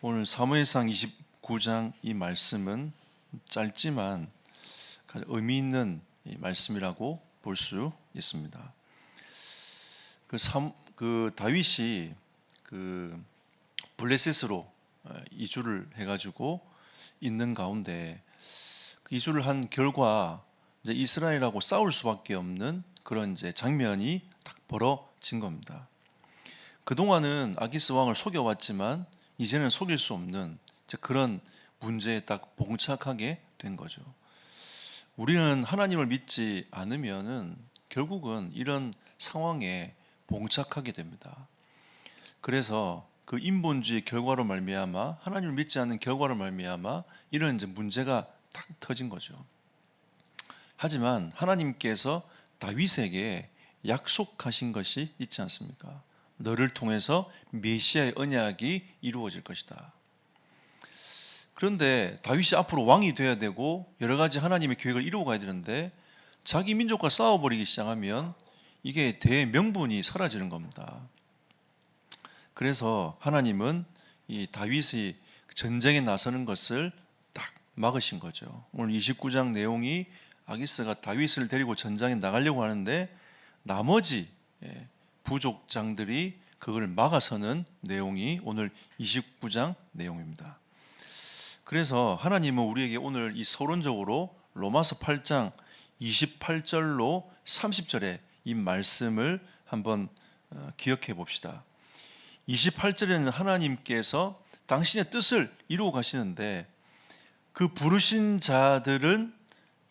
오늘 사무엘상 29장 이 말씀은 짧지만 가장 의미 있는 이 말씀이라고 볼 수 있습니다. 다윗이 블레셋으로 이주를 해가지고 있는 가운데 이주를 한 결과 이제 이스라엘하고 싸울 수밖에 없는 그런 이제 장면이 딱 벌어진 겁니다. 그 동안은 아기스 왕을 속여왔지만 이제는 속일 수 없는 그런 문제에 딱 봉착하게 된 거죠. 우리는 하나님을 믿지 않으면은 결국은 이런 상황에 봉착하게 됩니다. 그래서 그 인본주의 결과로 말미암아 하나님을 믿지 않는 결과로 말미암아 이런 이제 문제가 딱 터진 거죠. 하지만 하나님께서 다윗에게 약속하신 것이 있지 않습니까? 너를 통해서 메시아의 언약이 이루어질 것이다. 그런데 다윗이 앞으로 왕이 되어야 되고 여러 가지 하나님의 계획을 이루어가야 되는데 자기 민족과 싸워버리기 시작하면 이게 대명분이 사라지는 겁니다. 그래서 하나님은 이 다윗이 전쟁에 나서는 것을 딱 막으신 거죠. 오늘 29장 내용이 아기스가 다윗을 데리고 전장에 나가려고 하는데 나머지 부족장들이 그걸 막아서는 내용이 오늘 29장 내용입니다. 그래서 하나님은 우리에게 오늘 이 서론적으로 로마서 8장 28절로 30절의 이 말씀을 한번 기억해 봅시다. 28절에는 하나님께서 당신의 뜻을 이루어 가시는데 그 부르신 자들은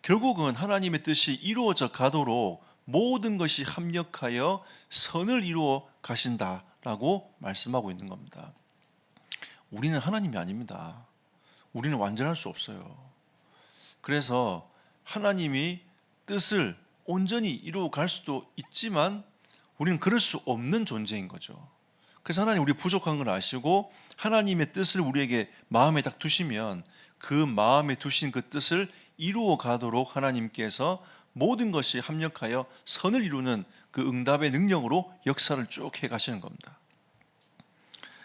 결국은 하나님의 뜻이 이루어져 가도록 모든 것이 합력하여 선을 이루어 가신다라고 말씀하고 있는 겁니다. 우리는 하나님이 아닙니다. 우리는 완전할 수 없어요. 그래서 하나님이 뜻을 온전히 이루어 갈 수도 있지만 우리는 그럴 수 없는 존재인 거죠. 그래서 하나님 우리 부족한 걸 아시고 하나님의 뜻을 우리에게 마음에 딱 두시면 그 마음에 두신 그 뜻을 이루어 가도록 하나님께서 모든 것이 합력하여 선을 이루는 그 응답의 능력으로 역사를 쭉 해 가시는 겁니다.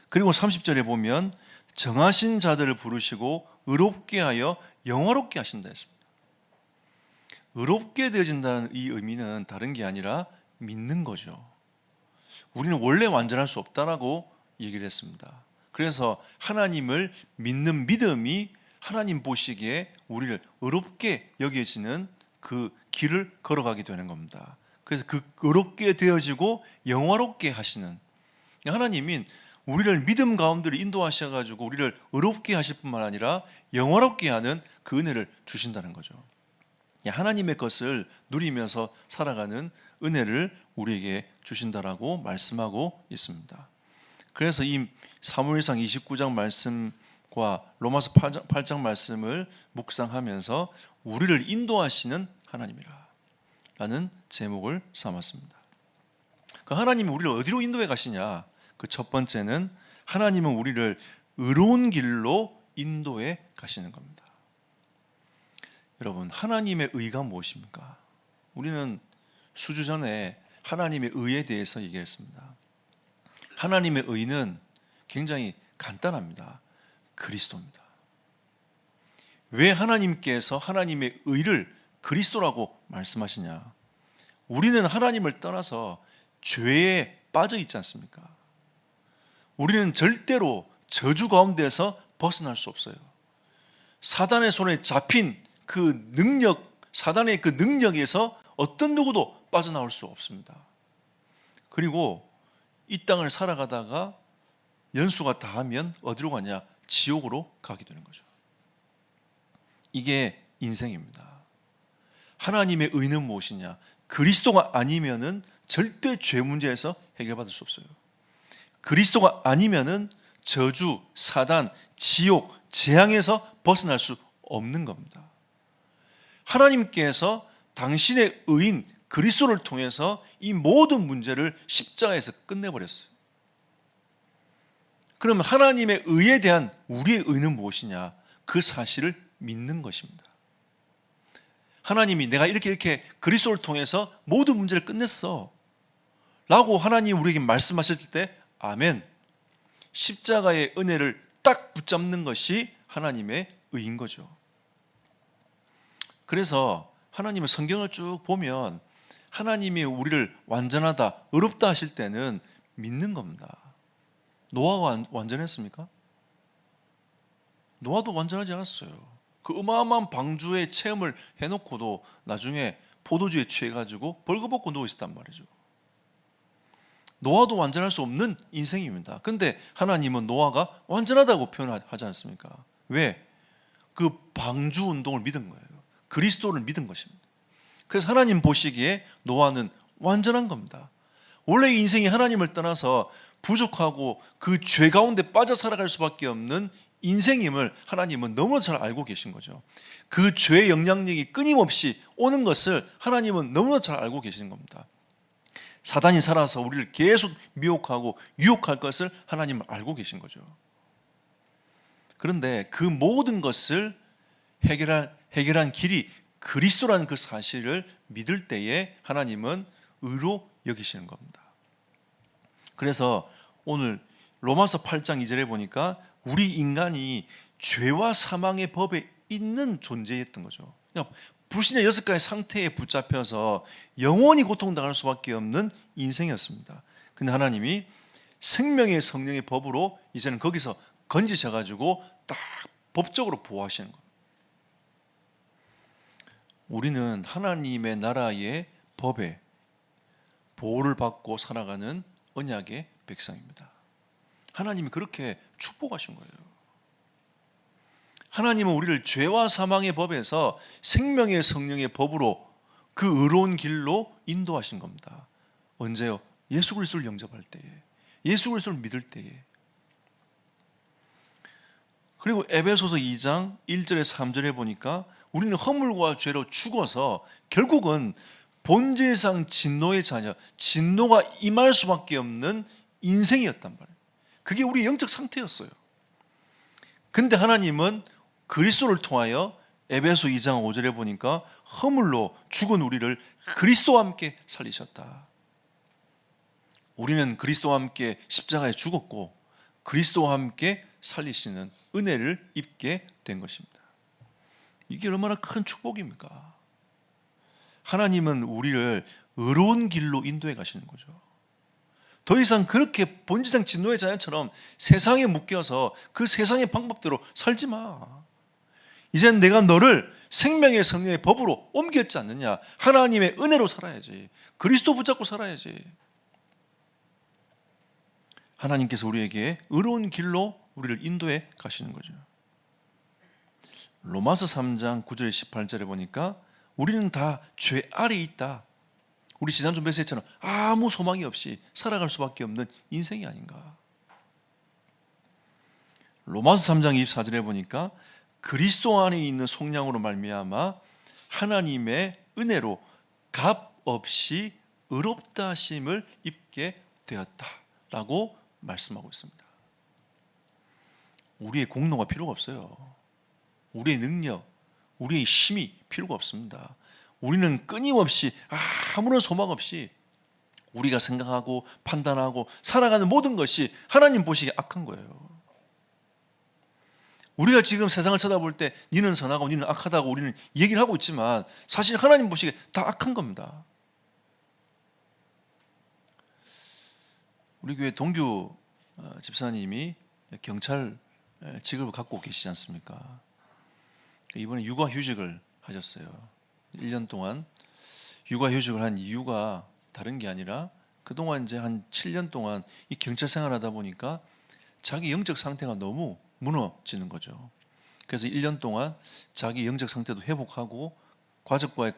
그리고 30절에 보면 정하신 자들을 부르시고 의롭게 하여 영화롭게 하신다 했습니다. 의롭게 되어진다는 이 의미는 다른 게 아니라 믿는 거죠. 우리는 원래 완전할 수 없다라고 얘기를 했습니다. 그래서 하나님을 믿는 믿음이 하나님 보시기에 우리를 의롭게 여겨지는 그 길을 걸어가게 되는 겁니다. 그래서 그 의롭게 되어지고 영화롭게 하시는 하나님이 우리를 믿음 가운데로 인도하셔가지고 우리를 의롭게 하실 뿐만 아니라 영화롭게 하는 그 은혜를 주신다는 거죠. 하나님의 것을 누리면서 살아가는 은혜를 우리에게 주신다라고 말씀하고 있습니다. 그래서 이 사무엘상 29장 말씀과 로마서 8장 말씀을 묵상하면서 우리를 인도하시는 하나님이라 라는 제목을 삼았습니다. 그 하나님이 우리를 어디로 인도해 가시냐? 그 첫 번째는 하나님은 우리를 의로운 길로 인도해 가시는 겁니다. 여러분, 하나님의 의가 무엇입니까? 우리는 수주 전에 하나님의 의에 대해서 얘기했습니다. 하나님의 의는 굉장히 간단합니다. 그리스도입니다. 왜 하나님께서 하나님의 의를 그리스도라고 말씀하시냐? 우리는 하나님을 떠나서 죄에 빠져 있지 않습니까? 우리는 절대로 저주 가운데서 벗어날 수 없어요. 사단의 손에 잡힌 그 능력, 사단의 그 능력에서 어떤 누구도 빠져나올 수 없습니다. 그리고 이 땅을 살아가다가 연수가 다하면 어디로 가냐? 지옥으로 가게 되는 거죠. 이게 인생입니다. 하나님의 의는 무엇이냐? 그리스도가 아니면은 절대 죄 문제에서 해결받을 수 없어요. 그리스도가 아니면은 저주, 사단, 지옥, 재앙에서 벗어날 수 없는 겁니다. 하나님께서 당신의 의인 그리스도를 통해서 이 모든 문제를 십자가에서 끝내버렸어요. 그러면 하나님의 의에 대한 우리의 의는 무엇이냐? 그 사실을 믿는 것입니다. 하나님이 내가 이렇게 그리스도를 통해서 모든 문제를 끝냈어 라고 하나님 우리에게 말씀하실 때 아멘, 십자가의 은혜를 딱 붙잡는 것이 하나님의 의인 거죠. 그래서 하나님의 성경을 쭉 보면 하나님이 우리를 완전하다, 의롭다 하실 때는 믿는 겁니다. 노아가 완전했습니까? 노아도 완전하지 않았어요. 그 어마어마한 방주의 체험을 해놓고도 나중에 포도주에 취해가지고 벌거벗고 누워있었단 말이죠. 노아도 완전할 수 없는 인생입니다. 근데 하나님은 노아가 완전하다고 표현하지 않습니까? 왜? 그 방주 운동을 믿은 거예요. 그리스도를 믿은 것입니다. 그래서 하나님 보시기에 노아는 완전한 겁니다. 원래 인생이 하나님을 떠나서 부족하고 그 죄 가운데 빠져 살아갈 수밖에 없는 인생임을 하나님은 너무나 잘 알고 계신 거죠. 그 죄의 영향력이 끊임없이 오는 것을 하나님은 너무나 잘 알고 계시는 겁니다. 사단이 살아서 우리를 계속 미혹하고 유혹할 것을 하나님은 알고 계신 거죠. 그런데 그 모든 것을 해결한 길이 그리스도라는 그 사실을 믿을 때에 하나님은 의로 여기시는 겁니다. 그래서 오늘 로마서 8장 2절에 보니까 우리 인간이 죄와 사망의 법에 있는 존재였던 거죠. 그러니까 불신의 6가지 상태에 붙잡혀서 영원히 고통당할 수밖에 없는 인생이었습니다. 근데 하나님이 생명의 성령의 법으로 이제는 거기서 건지셔가지고 딱 법적으로 보호하시는 거예요. 우리는 하나님의 나라의 법에 보호를 받고 살아가는 언약의 백성입니다. 하나님이 그렇게 축복하신 거예요. 하나님은 우리를 죄와 사망의 법에서 생명의 성령의 법으로 그 의로운 길로 인도하신 겁니다. 언제요? 예수 그리스도를 영접할 때에, 예수 그리스도를 믿을 때에. 그리고 에베소서 2장 1절에서 3절에 보니까 우리는 허물과 죄로 죽어서 결국은 본질상 진노의 자녀, 진노가 임할 수밖에 없는 인생이었단 말이에요. 그게 우리 영적 상태였어요. 근데 하나님은 그리스도를 통하여 에베소 2장 5절에 보니까 허물로 죽은 우리를 그리스도와 함께 살리셨다. 우리는 그리스도와 함께 십자가에 죽었고 그리스도와 함께 살리시는 은혜를 입게 된 것입니다. 이게 얼마나 큰 축복입니까? 하나님은 우리를 의로운 길로 인도해 가시는 거죠. 더 이상 그렇게 본질상 진노의 자녀처럼 세상에 묶여서 그 세상의 방법대로 살지 마. 이젠 내가 너를 생명의 성령의 법으로 옮겼지 않느냐. 하나님의 은혜로 살아야지. 그리스도 붙잡고 살아야지. 하나님께서 우리에게 의로운 길로 우리를 인도해 가시는 거죠. 로마서 3장 9절 18절에 보니까 우리는 다 죄 아래 있다. 우리 지난주 메시지처럼 아무 소망이 없이 살아갈 수밖에 없는 인생이 아닌가. 로마서 3장 24절에 보니까 그리스도 안에 있는 속량으로 말미암아 하나님의 은혜로 값 없이 의롭다 하심을 입게 되었다라고 말씀하고 있습니다. 우리의 공로가 필요가 없어요. 우리의 능력, 우리의 힘이 필요가 없습니다. 우리는 끊임없이 아무런 소망 없이 우리가 생각하고 판단하고 살아가는 모든 것이 하나님 보시기에 악한 거예요. 우리가 지금 세상을 쳐다볼 때 니는 선하고 니는 악하다고 우리는 얘기를 하고 있지만 사실 하나님 보시기에 다 악한 겁니다. 우리 교회 동규 집사님이 경찰 직업을 갖고 계시지 않습니까? 이번에 육아휴직을 하셨어요. 1년 동안 육아휴직을 한 이유가 다른 게 아니라 그동안 이제 한 7년 동안 이 경찰 생활하다 보니까 자기 영적 상태가 너무 무너지는 거죠. 그래서 1년 동안 자기 영적 상태도 회복하고 가족과의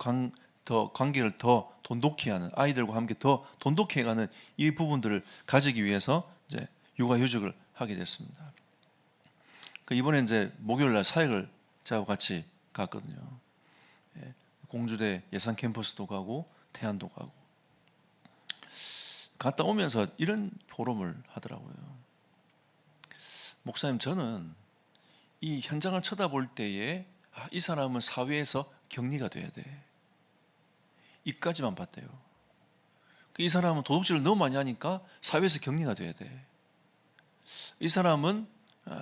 관계를 더 돈독히 하는, 아이들과 함께 더 돈독히 해가는 이 부분들을 가지기 위해서 이제 육아휴직을 하게 됐습니다. 이번에 이제 목요일날 사역을 저하고 같이 갔거든요. 공주대 예산 캠퍼스도 가고 태안도 가고 갔다 오면서 이런 포럼을 하더라고요. 목사님, 저는 이 현장을 쳐다볼 때에 이 사람은 사회에서 격리가 돼야 돼. 이까지만 봤대요. 이 사람은 도둑질을 너무 많이 하니까 사회에서 격리가 돼야 돼. 이 사람은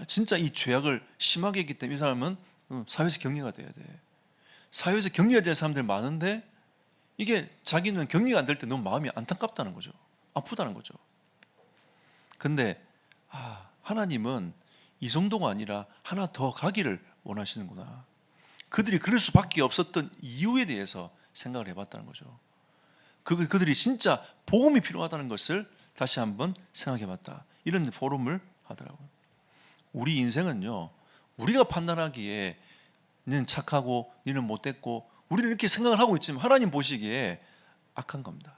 진짜 이 죄악을 심하게 했기 때문에 이 사람은 사회에서 격리가 돼야 돼. 사회에서 격리가 될 사람들 많은데 이게 자기는 격리가 안 될 때 너무 마음이 안타깝다는 거죠. 아프다는 거죠. 근데 하나님은 이 정도가 아니라 하나 더 가기를 원하시는구나. 그들이 그럴 수밖에 없었던 이유에 대해서 생각을 해봤다는 거죠. 그들이 진짜 복음이 필요하다는 것을 다시 한번 생각해봤다. 이런 포럼을 하더라고요. 우리 인생은요, 우리가 판단하기에 너는 착하고 너는 못됐고 우리는 이렇게 생각을 하고 있지만 하나님 보시기에 악한 겁니다.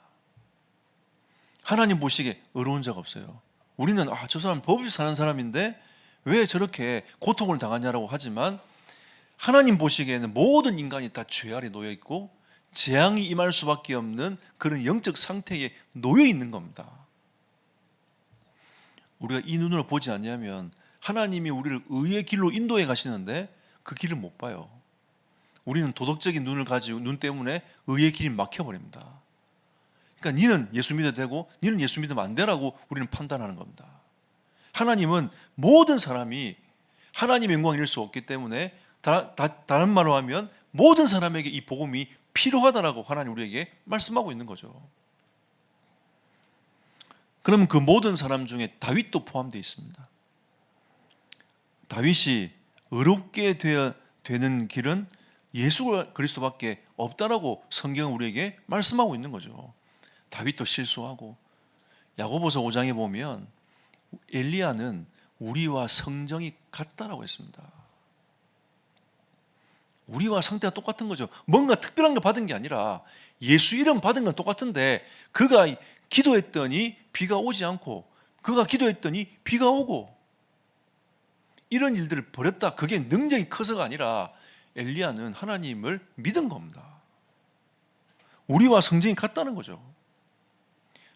하나님 보시기에 의로운 자가 없어요. 우리는 저 사람 법이 사는 사람인데 왜 저렇게 고통을 당하냐라고 하지만 하나님 보시기에는 모든 인간이 다 죄 아래 놓여 있고 재앙이 임할 수밖에 없는 그런 영적 상태에 놓여 있는 겁니다. 우리가 이 눈으로 보지 않냐면 하나님이 우리를 의의 길로 인도해 가시는데 그 길을 못 봐요. 우리는 도덕적인 눈을 가지고 눈 때문에 의의 길이 막혀버립니다. 그러니까 니는 예수 믿어도 되고 니는 예수 믿으면 안 되라고 우리는 판단하는 겁니다. 하나님은 모든 사람이 하나님의 영광을 잃을 수 없기 때문에 다른 말로 하면 모든 사람에게 이 복음이 필요하다라고 하나님 우리에게 말씀하고 있는 거죠. 그럼 그 모든 사람 중에 다윗도 포함되어 있습니다. 다윗이 의롭게 되는 길은 예수 그리스도밖에 없다라고 성경은 우리에게 말씀하고 있는 거죠. 다윗도 실수하고 야고보서 5장에 보면 엘리야는 우리와 성정이 같다라고 했습니다. 우리와 상태가 똑같은 거죠. 뭔가 특별한 걸 받은 게 아니라 예수 이름 받은 건 똑같은데 그가 기도했더니 비가 오지 않고 그가 기도했더니 비가 오고 이런 일들을 벌였다. 그게 능력이 커서가 아니라 엘리야는 하나님을 믿은 겁니다. 우리와 성정이 같다는 거죠.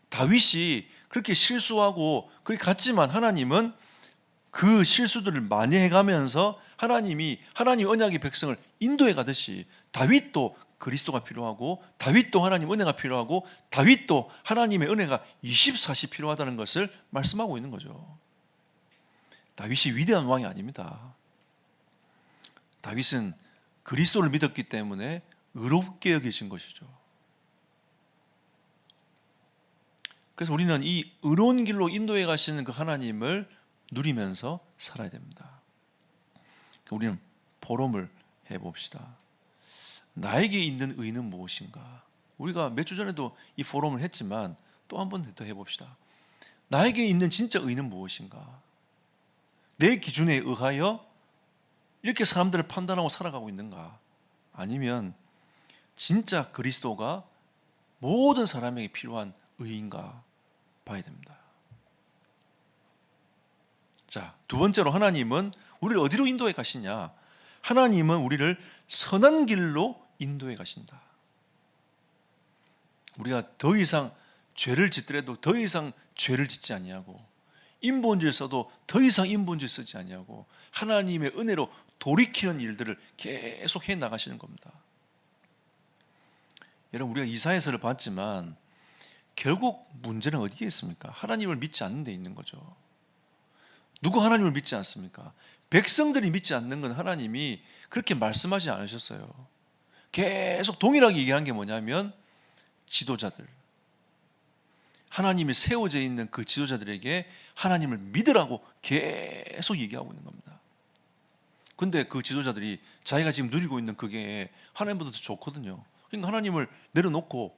다윗이 그렇게 실수하고 그렇게 같지만 하나님은 그 실수들을 만회해가면서 하나님 언약의 백성을 인도해 가듯이 다윗도 그리스도가 필요하고 다윗도 하나님 은혜가 필요하고 다윗도 하나님의 은혜가 24시 필요하다는 것을 말씀하고 있는 거죠. 다윗이 위대한 왕이 아닙니다. 다윗은 그리스도를 믿었기 때문에 의롭게 여겨진 것이죠. 그래서 우리는 이 의로운 길로 인도해 가시는 그 하나님을 누리면서 살아야 됩니다. 우리는 포럼을 해봅시다. 나에게 있는 의는 무엇인가? 우리가 몇 주 전에도 이 포럼을 했지만 또 한 번 더 해봅시다. 나에게 있는 진짜 의는 무엇인가? 내 기준에 의하여 이렇게 사람들을 판단하고 살아가고 있는가? 아니면 진짜 그리스도가 모든 사람에게 필요한 의인가 봐야 됩니다. 자, 두 번째로 하나님은 우리를 어디로 인도해 가시냐? 하나님은 우리를 선한 길로 인도해 가신다. 우리가 더 이상 죄를 짓더라도 더 이상 죄를 짓지 아니하고 인본주의를 써도 더 이상 인본주의 쓰지 아니하고 하나님의 은혜로 돌이키는 일들을 계속 해 나가시는 겁니다. 여러분, 우리가 이사야서를 봤지만 결국 문제는 어디에 있습니까? 하나님을 믿지 않는 데 있는 거죠. 누가 하나님을 믿지 않습니까? 백성들이 믿지 않는 건 하나님이 그렇게 말씀하지 않으셨어요. 계속 동일하게 얘기한 게 뭐냐면 지도자들, 하나님이 세워져 있는 그 지도자들에게 하나님을 믿으라고 계속 얘기하고 있는 겁니다. 근데 그 지도자들이 자기가 지금 누리고 있는 그게 하나님보다 더 좋거든요. 그러니까 하나님을 내려놓고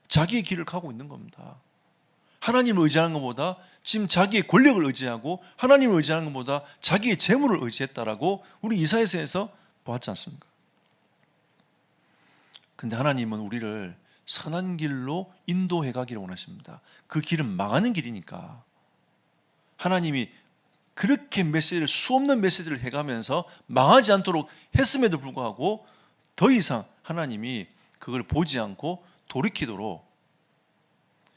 자기의 길을 가고 있는 겁니다. 하나님을 의지하는 것보다 지금 자기의 권력을 의지하고 하나님을 의지하는 것보다 자기의 재물을 의지했다라고 우리 이사야서에서 보았지 않습니까? 근데 하나님은 우리를 선한 길로 인도해 가기를 원하십니다. 그 길은 망하는 길이니까 하나님이 그렇게 수없는 메시지를 해가면서 망하지 않도록 했음에도 불구하고 더 이상 하나님이 그걸 보지 않고 돌이키도록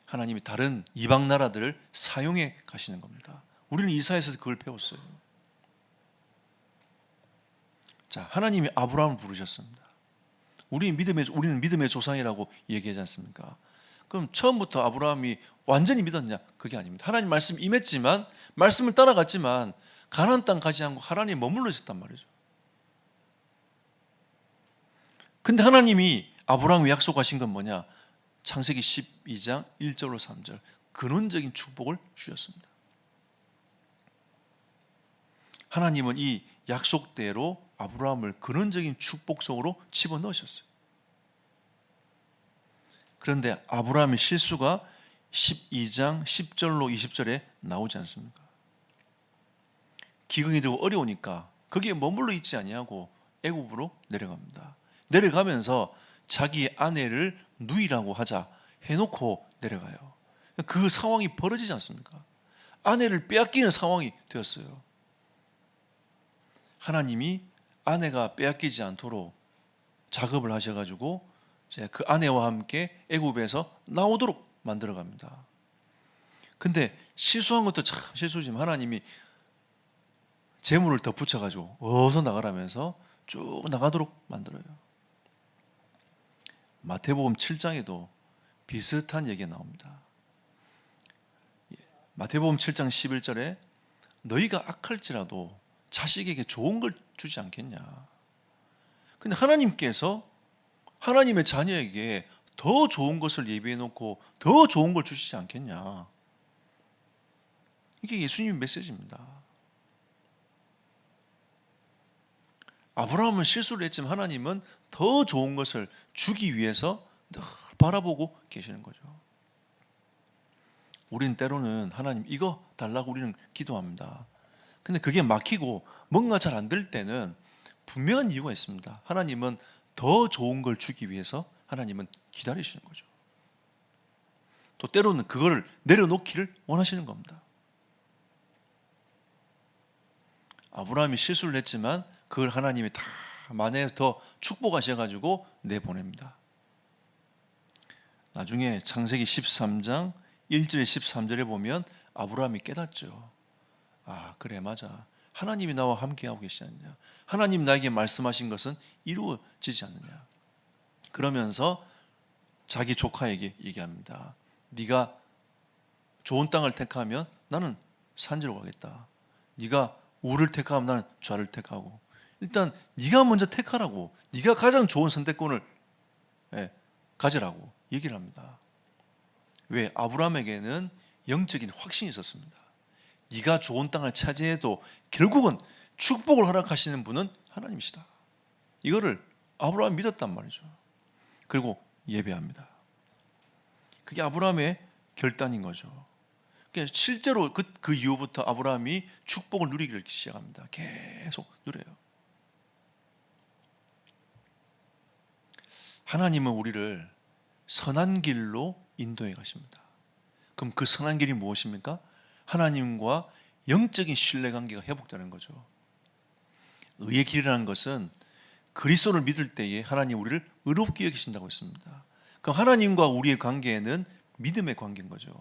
하나님이 다른 이방 나라들을 사용해 가시는 겁니다. 우리는 이사야서에서 그걸 배웠어요. 자, 하나님이 아브라함을 부르셨습니다. 우리는 믿음의 조상이라고 얘기하지 않습니까? 그럼 처음부터 아브라함이 완전히 믿었냐? 그게 아닙니다. 하나님 말씀 임했지만 말씀을 따라갔지만 가나안 땅 가지 않고 하란에 머물러 있었단 말이죠. 근데 하나님이 아브라함에 약속하신 건 뭐냐? 창세기 12장 1절로 3절 근원적인 축복을 주셨습니다. 하나님은 이 약속대로 아브라함을 근원적인 축복 속으로 집어넣으셨어요. 그런데 아브라함의 실수가 12장 10절로 20절에 나오지 않습니까? 기근이 되고 어려우니까 거기에 머물러 있지 아니하고 애굽으로 내려갑니다. 내려가면서 자기 아내를 누이라고 하자 해놓고 내려가요. 그 상황이 벌어지지 않습니까? 아내를 빼앗기는 상황이 되었어요. 하나님이 아내가 빼앗기지 않도록 작업을 하셔가지고 그 아내와 함께 애굽에서 나오도록 만들어갑니다. 근데 실수한 것도 참 실수지만 하나님이 재물을 덧붙여가지고 어서 나가라면서 쭉 나가도록 만들어요. 마태복음 7장에도 비슷한 얘기가 나옵니다. 마태복음 7장 11절에 너희가 악할지라도 자식에게 좋은 걸 주지 않겠냐. 근데 하나님께서 하나님의 자녀에게 더 좋은 것을 예비해 놓고 더 좋은 걸 주시지 않겠냐. 이게 예수님의 메시지입니다. 아브라함은 실수를 했지만 하나님은 더 좋은 것을 주기 위해서 늘 바라보고 계시는 거죠. 우리는 때로는 하나님 이거 달라고 우리는 기도합니다. 근데 그게 막히고 뭔가 잘 안 될 때는 분명한 이유가 있습니다. 하나님은 더 좋은 걸 주기 위해서 하나님은 기다리시는 거죠. 또 때로는 그거를 내려놓기를 원하시는 겁니다. 아브라함이 실수를 했지만 그걸 하나님이 다 만회해서 더 축복하셔가지고 내보냅니다. 나중에 창세기 13장 1절에 13절에 보면 아브라함이 깨닫죠. 아 그래 맞아. 하나님이 나와 함께하고 계시지 않느냐. 하나님 나에게 말씀하신 것은 이루어지지 않느냐. 그러면서 자기 조카에게 얘기합니다. 네가 좋은 땅을 택하면 나는 산지로 가겠다. 네가 우를 택하면 나는 좌를 택하고 일단 네가 먼저 택하라고 네가 가장 좋은 선택권을 가지라고 얘기를 합니다. 왜? 아브라함에게는 영적인 확신이 있었습니다. 네가 좋은 땅을 차지해도 결국은 축복을 허락하시는 분은 하나님이시다. 이거를 아브라함이 믿었단 말이죠. 그리고 예배합니다. 그게 아브라함의 결단인 거죠. 그러니까 실제로 그 이후부터 아브라함이 축복을 누리기를 시작합니다. 계속 누려요. 하나님은 우리를 선한 길로 인도해 가십니다. 그럼 그 선한 길이 무엇입니까? 하나님과 영적인 신뢰관계가 회복되는 거죠. 의의 길이라는 것은 그리스도를 믿을 때에 하나님 우리를 의롭게 여기신다고 했습니다. 그럼 하나님과 우리의 관계에는 믿음의 관계인 거죠.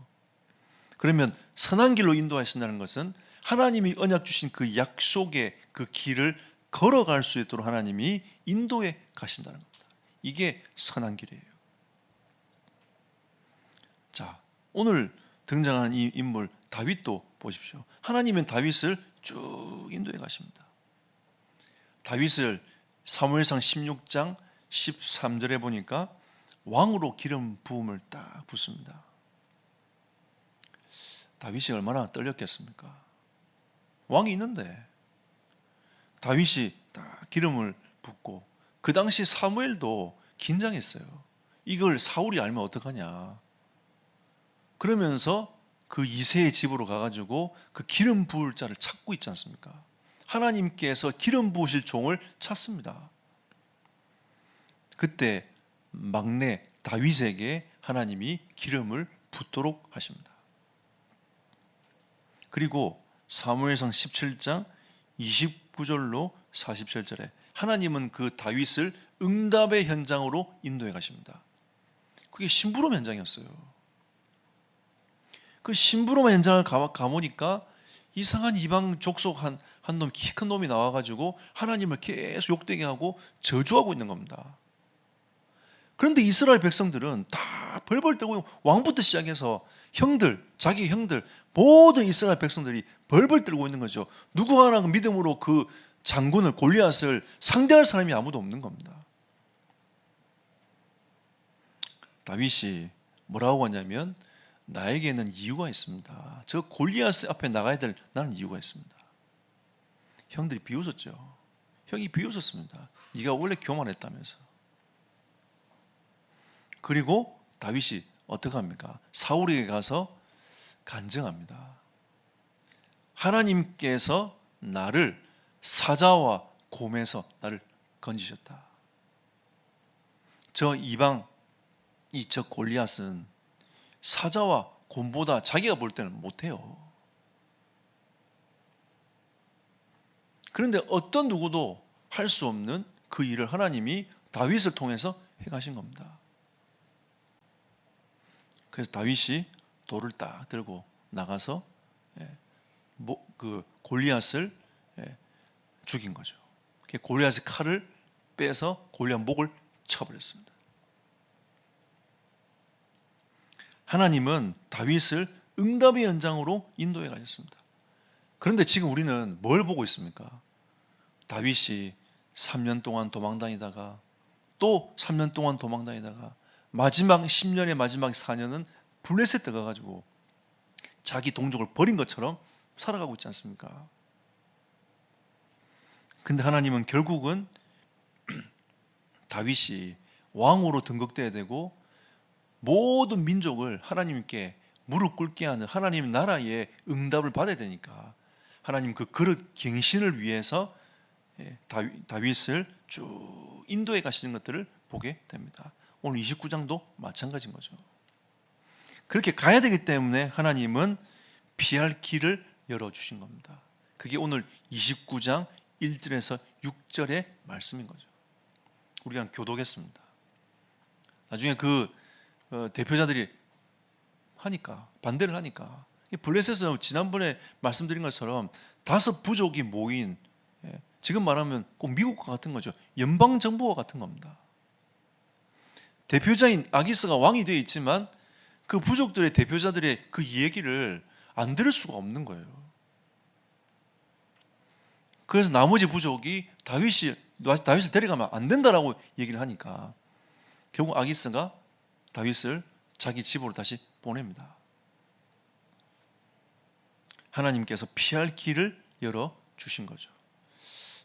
그러면 선한 길로 인도하신다는 것은 하나님이 언약 주신 그 약속의 그 길을 걸어갈 수 있도록 하나님이 인도해 가신다는 겁니다. 이게 선한 길이에요. 자, 오늘 등장한 이 인물 다윗도 보십시오. 하나님은 다윗을 쭉 인도해 가십니다. 다윗을 사무엘상 16장 13절에 보니까 왕으로 기름 부음을 딱 붓습니다. 다윗이 얼마나 떨렸겠습니까? 왕이 있는데 다윗이 딱 기름을 붓고 그 당시 사무엘도 긴장했어요. 이걸 사울이 알면 어떡하냐. 그러면서 그 이새의 집으로 가가지고 그 기름 부을 자를 찾고 있지 않습니까? 하나님께서 기름 부으실 종을 찾습니다. 그때 막내 다윗에게 하나님이 기름을 붓도록 하십니다. 그리고 사무엘상 17장 29절로 47절에 하나님은 그 다윗을 응답의 현장으로 인도해 가십니다. 그게 심부름 현장이었어요. 그 심부름 현장을 가보니까 이상한 이방 족속 한 놈, 키 큰 놈이 나와가지고 하나님을 계속 욕되게 하고 저주하고 있는 겁니다. 그런데 이스라엘 백성들은 다 벌벌 떨고 왕부터 시작해서 형들, 자기 형들, 모든 이스라엘 백성들이 벌벌 떨고 있는 거죠. 누구 하나 그 믿음으로 그 장군을 골리앗을 상대할 사람이 아무도 없는 겁니다. 다윗이 뭐라고 하냐면 나에게는 이유가 있습니다. 저 골리앗 앞에 나가야 될 나는 이유가 있습니다. 형들이 비웃었죠. 형이 비웃었습니다. 네가 원래 교만했다면서. 그리고 다윗이 어떻게 합니까? 사울에게 가서 간증합니다. 하나님께서 나를 사자와 곰에서 나를 건지셨다. 저 이방 저 골리앗은 사자와 곰보다 자기가 볼 때는 못해요. 그런데 어떤 누구도 할 수 없는 그 일을 하나님이 다윗을 통해서 해가신 겁니다. 그래서 다윗이 돌을 딱 들고 나가서 그 골리앗을 죽인 거죠. 골리앗의 칼을 빼서 골리앗 목을 쳐버렸습니다. 하나님은 다윗을 응답의 연장으로 인도해 가셨습니다. 그런데 지금 우리는 뭘 보고 있습니까? 다윗이 3년 동안 도망다니다가 또 3년 동안 도망다니다가 마지막 10년의 마지막 4년은 블레셋 들어가가지고 자기 동족을 버린 것처럼 살아가고 있지 않습니까? 근데 하나님은 결국은 다윗이 왕으로 등극돼야 되고 모든 민족을 하나님께 무릎 꿇게 하는 하나님 나라의 응답을 받아야 되니까 하나님 그 그릇 갱신을 위해서 다윗을 쭉 인도해 가시는 것들을 보게 됩니다. 오늘 29장도 마찬가지인 거죠. 그렇게 가야 되기 때문에 하나님은 피할 길을 열어주신 겁니다. 그게 오늘 29장 1절에서 6절의 말씀인 거죠. 우리가 교도겠습니다. 나중에 그 대표자들이 하니까 반대를 하니까 블레셋은 지난번에 말씀드린 것처럼 5 부족이 모인 지금 말하면 꼭 미국과 같은 거죠. 연방정부와 같은 겁니다. 대표자인 아기스가 왕이 되어 있지만 그 부족들의 대표자들의 그 얘기를 안 들을 수가 없는 거예요. 그래서 나머지 부족이 다윗을 데려가면 안 된다라고 얘기를 하니까 결국 아기스가 다윗을 자기 집으로 다시 보냅니다. 하나님께서 피할 길을 열어주신 거죠.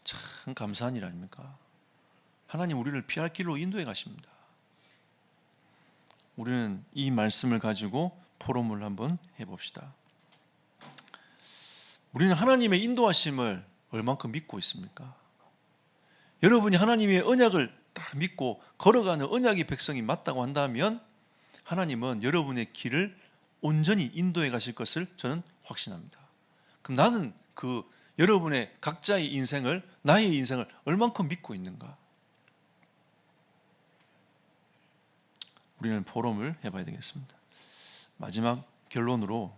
참 감사한 일 아닙니까? 하나님 우리를 피할 길로 인도해 가십니다. 우리는 이 말씀을 가지고 포럼을 한번 해봅시다. 우리는 하나님의 인도하심을 얼만큼 믿고 있습니까? 여러분이 하나님의 언약을 다 믿고 걸어가는 언약의 백성이 맞다고 한다면 하나님은 여러분의 길을 온전히 인도해 가실 것을 저는 확신합니다. 그럼 나는 그 여러분의 각자의 인생을, 나의 인생을 얼만큼 믿고 있는가? 우리는 포럼을 해봐야 되겠습니다. 마지막 결론으로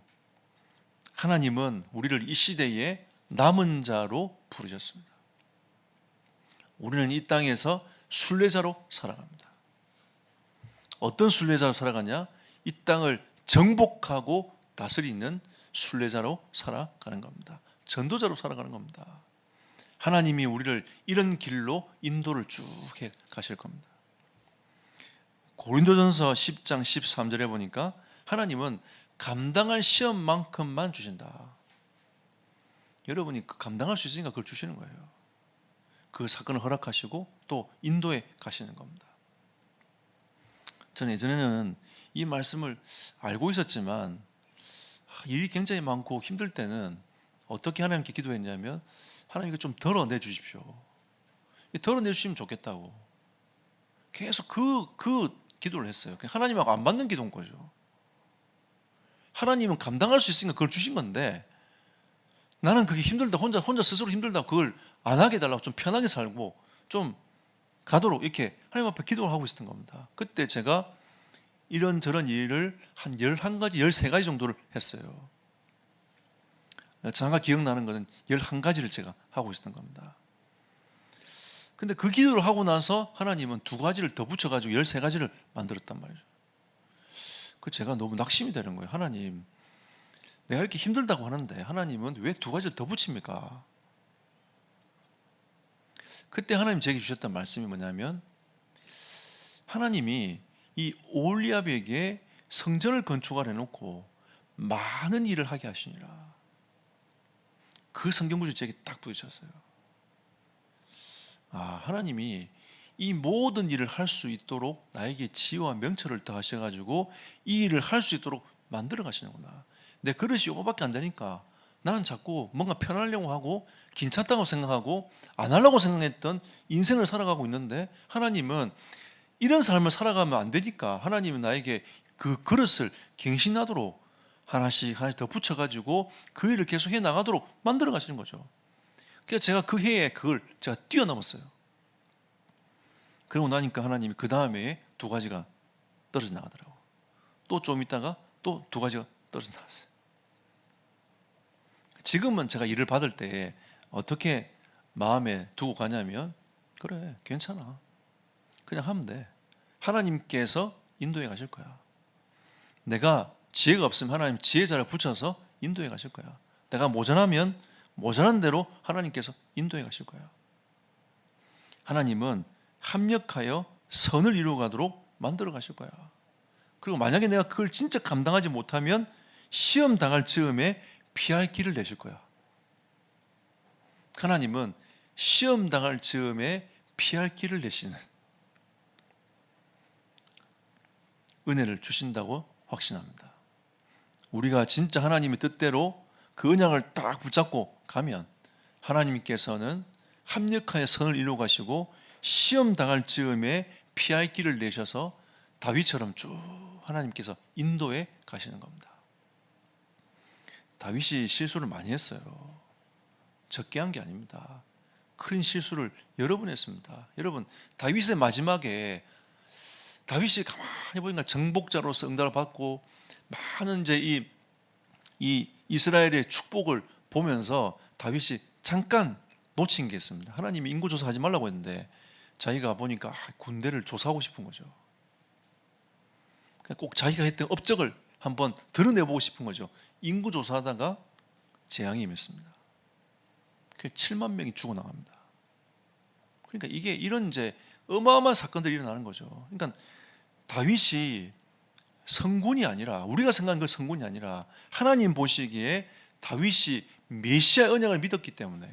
하나님은 우리를 이 시대에 남은 자로 부르셨습니다. 우리는 이 땅에서 순례자로 살아갑니다. 어떤 순례자로 살아가냐? 이 땅을 정복하고 다스리는 순례자로 살아가는 겁니다. 전도자로 살아가는 겁니다. 하나님이 우리를 이런 길로 인도를 쭉 해 가실 겁니다. 고린도전서 10장 13절에 보니까 하나님은 감당할 시험만큼만 주신다. 여러분이 감당할 수 있으니까 그걸 주시는 거예요. 그 사건을 허락하시고 또 인도에 가시는 겁니다. 저는 예전에는 이 말씀을 알고 있었지만 일이 굉장히 많고 힘들 때는 어떻게 하나님께 기도했냐면 하나님 이거 좀 덜어내 주십시오. 덜어내 주시면 좋겠다고 계속 그 기도를 했어요. 하나님하고 안 맞는 기도인 거죠. 하나님은 감당할 수 있으니까 그걸 주신 건데 나는 그게 힘들다 혼자 스스로 힘들다 그걸 안 하게 해달라고 좀 편하게 살고 좀 가도록 이렇게 하나님 앞에 기도를 하고 있었던 겁니다. 그때 제가 이런저런 일을 한 11가지, 13가지 정도를 했어요. 제가 기억나는 것은 11가지를 제가 하고 있었던 겁니다. 근데 그 기도를 하고 나서 하나님은 2가지를 더 붙여가지고 13가지를 만들었단 말이죠. 그 제가 너무 낙심이 되는 거예요. 하나님, 내가 이렇게 힘들다고 하는데 하나님은 왜 2가지를 더 붙입니까? 그때 하나님 제게 주셨던 말씀이 뭐냐면, 하나님이 이 오홀리압에게 성전을 건축하려 해놓고 많은 일을 하게 하시니라. 그 성경 구절 제게 딱 부딪혔어요. 하나님이 이 모든 일을 할 수 있도록 나에게 지혜와 명철을 더하셔가지고 이 일을 할 수 있도록 만들어 가시는구나. 내 그릇이 요거밖에 안 되니까 나는 자꾸 뭔가 편하려고 하고 괜찮다고 생각하고 안 하려고 생각했던 인생을 살아가고 있는데, 하나님은 이런 삶을 살아가면 안 되니까 하나님은 나에게 그 그릇을 갱신하도록 하나씩 더 붙여가지고 그 일을 계속 해 나가도록 만들어 가시는 거죠. 그래서 제가 그 해에 그걸 제가 뛰어넘었어요. 그러고 나니까 하나님이 그 다음에 2가지가 떨어져 나가더라고요. 또 좀 있다가 또 2가지가 떨어져 나갔어요. 지금은 제가 일을 받을 때 어떻게 마음에 두고 가냐면, 그래, 괜찮아, 그냥 하면 돼. 하나님께서 인도해 가실 거야. 내가 지혜가 없으면 하나님 지혜자를 붙여서 인도해 가실 거야. 내가 모자라면 모자란 대로 하나님께서 인도해 가실 거야. 하나님은 합력하여 선을 이루어가도록 만들어 가실 거야. 그리고 만약에 내가 그걸 진짜 감당하지 못하면 시험 당할 즈음에 피할 길을 내실 거야. 하나님은 시험 당할 즈음에 피할 길을 내시는 은혜를 주신다고 확신합니다. 우리가 진짜 하나님의 뜻대로 그 언약을 딱 붙잡고 가면 하나님께서는 합력하여 선을 이루어 가시고 시험 당할 즈음에 피할 길을 내셔서 다윗처럼 쭉 하나님께서 인도해 가시는 겁니다. 다윗이 실수를 많이 했어요. 적게 한 게 아닙니다. 큰 실수를 여러 번 했습니다. 여러분, 다윗의 마지막에 다윗이 가만히 보니까 정복자로서 응답을 받고 많은 이제 이 이스라엘의 축복을 보면서 다윗이 잠깐 놓친 게 있습니다. 하나님이 인구 조사하지 말라고 했는데 자기가 보니까 군대를 조사하고 싶은 거죠. 꼭 자기가 했던 업적을 한번 드러내보고 싶은 거죠. 인구 조사하다가 재앙이 임했습니다. 7만 명이 죽어나갑니다. 그러니까 이게 이런 이제 어마어마한 사건들이 일어나는 거죠. 그러니까 다윗이 성군이 아니라, 우리가 생각하는 그 성군이 아니라 하나님 보시기에 다윗이 메시아 언약을 믿었기 때문에,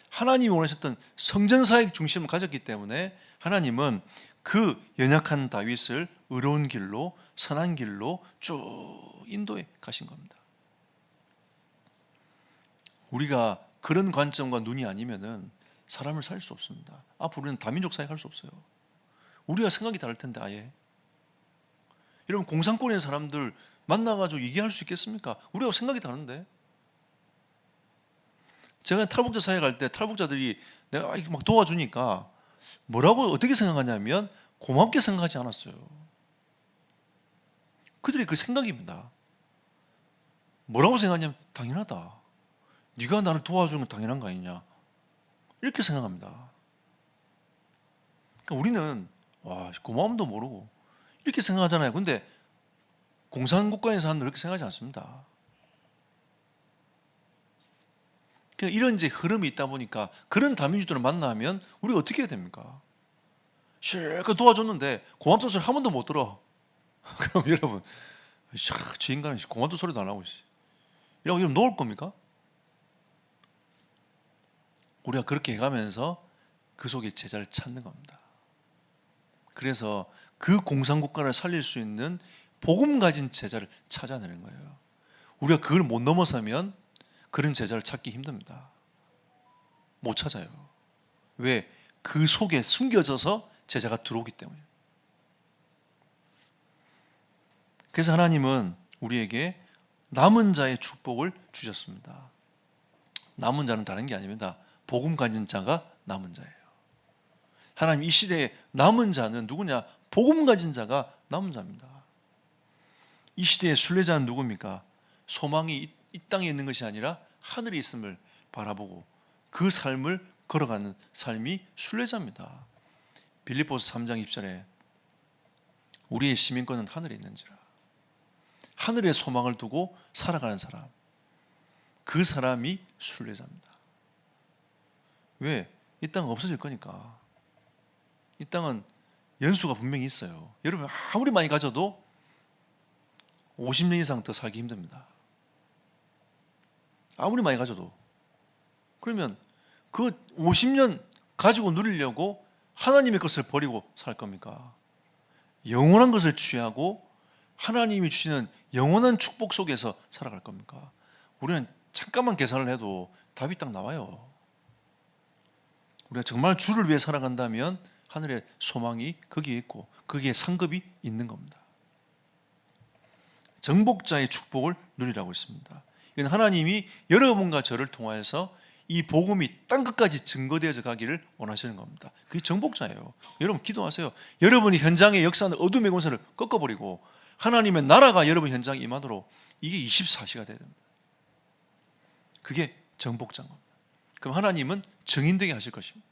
하나님이 원하셨던 성전사역 중심을 가졌기 때문에 하나님은 그 연약한 다윗을 의로운 길로, 선한 길로 쭉 인도해 가신 겁니다. 우리가 그런 관점과 눈이 아니면은 사람을 살 수 없습니다. 앞으로 우리는 다민족 사역 할 수 없어요. 우리가 생각이 다를 텐데 아예. 여러분, 공산권의 사람들 만나가지고 얘기할 수 있겠습니까? 우리가 생각이 다른데. 제가 탈북자 사역 할 때 탈북자들이 내가 막 도와주니까 뭐라고 어떻게 생각하냐면 고맙게 생각하지 않았어요. 그들의 그 생각입니다. 뭐라고 생각하냐면 당연하다. 네가 나를 도와주는 건 당연한 거 아니냐, 이렇게 생각합니다. 그러니까 우리는 고마움도 모르고 이렇게 생각하잖아요. 근데 공산국가의 사람들은 그렇게 생각하지 않습니다. 그러니까 이런 이제 흐름이 있다 보니까 그런 다민족들을 만나면 우리가 어떻게 해야 됩니까? 실컷 도와줬는데 고맙다는 소리 한 번도 못 들어. 그럼 여러분, 저 인간은 고맙다는 소리도 안 하고 이러고 놓을 겁니까? 우리가 그렇게 해가면서 그 속에 제자를 찾는 겁니다. 그래서 그 공산국가를 살릴 수 있는 복음 가진 제자를 찾아내는 거예요. 우리가 그걸 못 넘어서면 그런 제자를 찾기 힘듭니다. 못 찾아요. 왜? 그 속에 숨겨져서 제자가 들어오기 때문에. 그래서 하나님은 우리에게 남은 자의 축복을 주셨습니다. 남은 자는 다른 게 아닙니다. 복음 가진 자가 남은 자예요. 하나님 이 시대에 남은 자는 누구냐? 복음 가진 자가 남은 자입니다. 이 시대의 순례자는 누굽니까? 소망이 이 땅에 있는 것이 아니라 하늘에 있음을 바라보고 그 삶을 걸어가는 삶이 순례자입니다. 빌립보서 3장 20절에 우리의 시민권은 하늘에 있는지라. 하늘의 소망을 두고 살아가는 사람, 그 사람이 순례자입니다. 왜? 이 땅은 없어질 거니까. 이 땅은 연수가 분명히 있어요. 여러분 아무리 많이 가져도 50년 이상 더 살기 힘듭니다. 아무리 많이 가져도. 그러면 그 50년 가지고 누리려고 하나님의 것을 버리고 살 겁니까? 영원한 것을 취하고 하나님이 주시는 영원한 축복 속에서 살아갈 겁니까? 우리는 잠깐만 계산을 해도 답이 딱 나와요. 우리가 정말 주를 위해 살아간다면 하늘의 소망이 거기에 있고 거기에 상급이 있는 겁니다. 정복자의 축복을 누리라고 했습니다. 이건 하나님이 여러분과 저를 통하여서 이 복음이 땅끝까지 증거되어져 가기를 원하시는 겁니다. 그게 정복자예요. 여러분 기도하세요. 여러분이 현장의 역사는 어둠의 권세를 꺾어버리고 하나님의 나라가 여러분 현장에 임하도록 이게 24시가 돼야 됩니다. 그게 정복자인 겁니다. 그럼 하나님은 증인되게 하실 것입니다.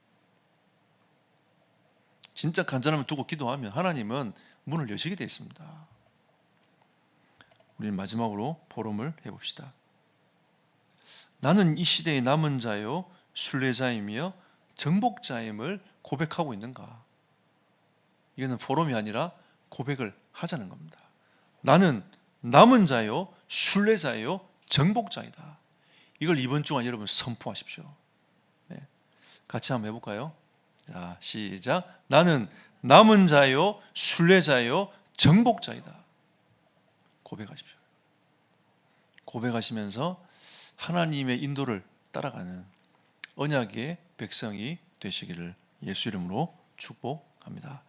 진짜 간절함을 두고 기도하면 하나님은 문을 여시게 되어 있습니다. 우리는 마지막으로 포럼을 해봅시다. 나는 이 시대의 남은 자요 순례자이며 정복자임을 고백하고 있는가? 이거는 포럼이 아니라 고백을 하자는 겁니다. 나는 남은 자요 순례자요 정복자이다. 이걸 이번 주간 여러분 선포하십시오. 네. 같이 한번 해볼까요? 자, 시작. 나는 남은 자요 순례자요 정복자이다. 고백하십시오. 고백하시면서 하나님의 인도를 따라가는 언약의 백성이 되시기를 예수 이름으로 축복합니다.